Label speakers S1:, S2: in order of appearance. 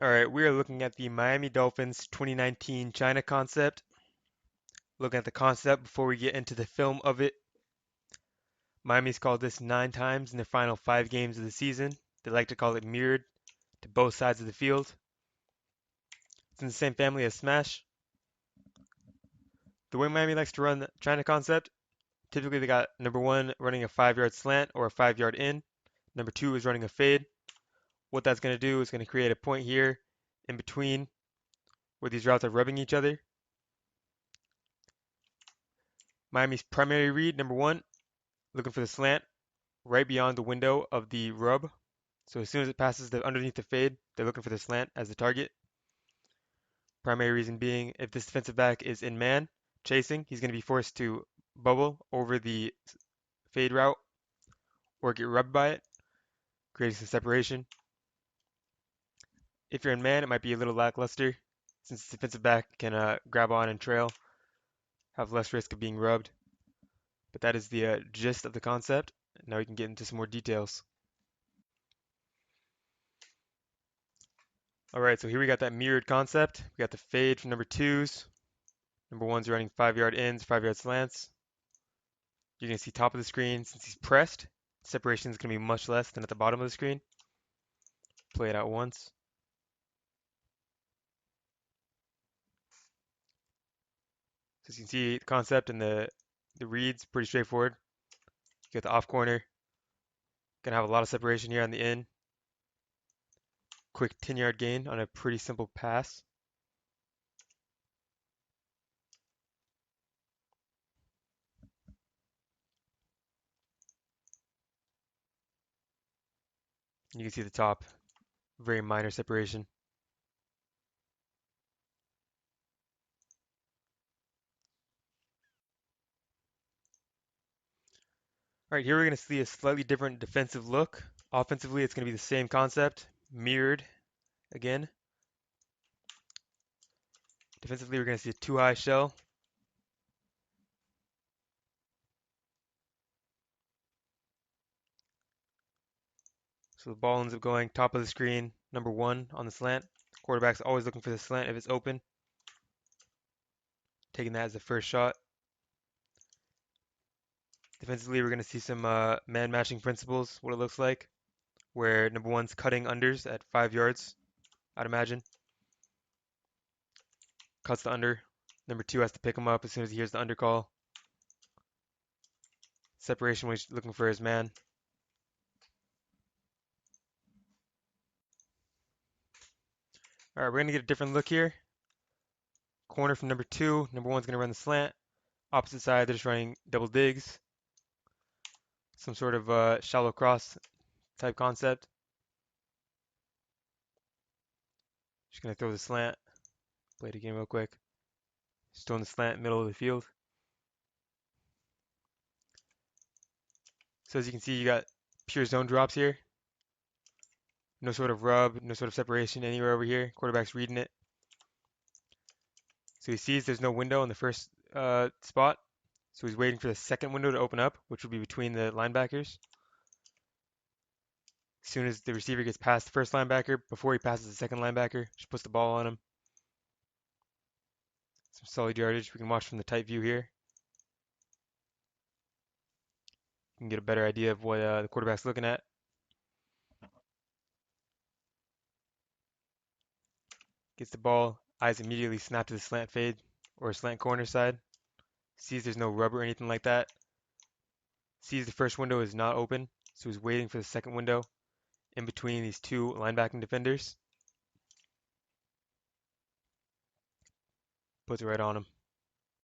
S1: All right, we are looking at the Miami Dolphins 2019 China concept. Looking at the concept before we get into the film of it. Miami's called this 9 times in their final 5 games of the season. They like to call it mirrored to both sides of the field. It's in the same family as Smash. The way Miami likes to run the China concept, typically they got number one running a 5 yard slant or a 5 yard in. Number two is running a fade. What that's going to do is going to create a point here in between where these routes are rubbing each other. Miami's primary read, number one, looking for the slant right beyond the window of the rub. So as soon as it passes underneath the fade, they're looking for the slant as the target. Primary reason being, if this defensive back is in man chasing, he's going to be forced to bubble over the fade route or get rubbed by it, creating some separation. If you're in man, it might be a little lackluster since the defensive back can grab on and trail, have less risk of being rubbed. But that is the gist of the concept. Now we can get into some more details. All right, so here we got that mirrored concept. We got the fade from number twos. Number one's running 5 yard ins, 5 yard slants. You're going to see top of the screen, since he's pressed, separation is going to be much less than at the bottom of the screen. Play it out once. So as you can see, the concept and the reads pretty straightforward. You got the off corner. Going to have a lot of separation here on the in. Quick 10 yard gain on a pretty simple pass. You can see the top, very minor separation. All right, here we're going to see a slightly different defensive look. Offensively, it's going to be the same concept, mirrored again. Defensively, we're going to see a too high shell. So the ball ends up going top of the screen, number one on the slant. Quarterback's always looking for the slant if it's open. Taking that as the first shot. Defensively, we're going to see some man matching principles, what it looks like, where number one's cutting unders at 5 yards, I'd imagine. Cuts the under. Number two has to pick him up as soon as he hears the under call. Separation when he's looking for his man. All right, we're going to get a different look here. Corner from number two. Number one's going to run the slant. Opposite side, they're just running double digs. Some sort of shallow cross type concept. Just going to throw the slant. Play it again real quick. Just throwing the slant middle of the field. So as you can see, you got pure zone drops here. No sort of rub, no sort of separation anywhere over here. Quarterback's reading it. So he sees there's no window in the first spot. So he's waiting for the second window to open up, which will be between the linebackers. As soon as the receiver gets past the first linebacker, before he passes the second linebacker, just puts the ball on him. Some solid yardage we can watch from the tight view here. You can get a better idea of what the quarterback's looking at. Gets the ball, eyes immediately snap to the slant fade or slant corner side. Sees there's no rub or anything like that. Sees the first window is not open, so he's waiting for the second window in between these two linebacking defenders. Puts it right on him.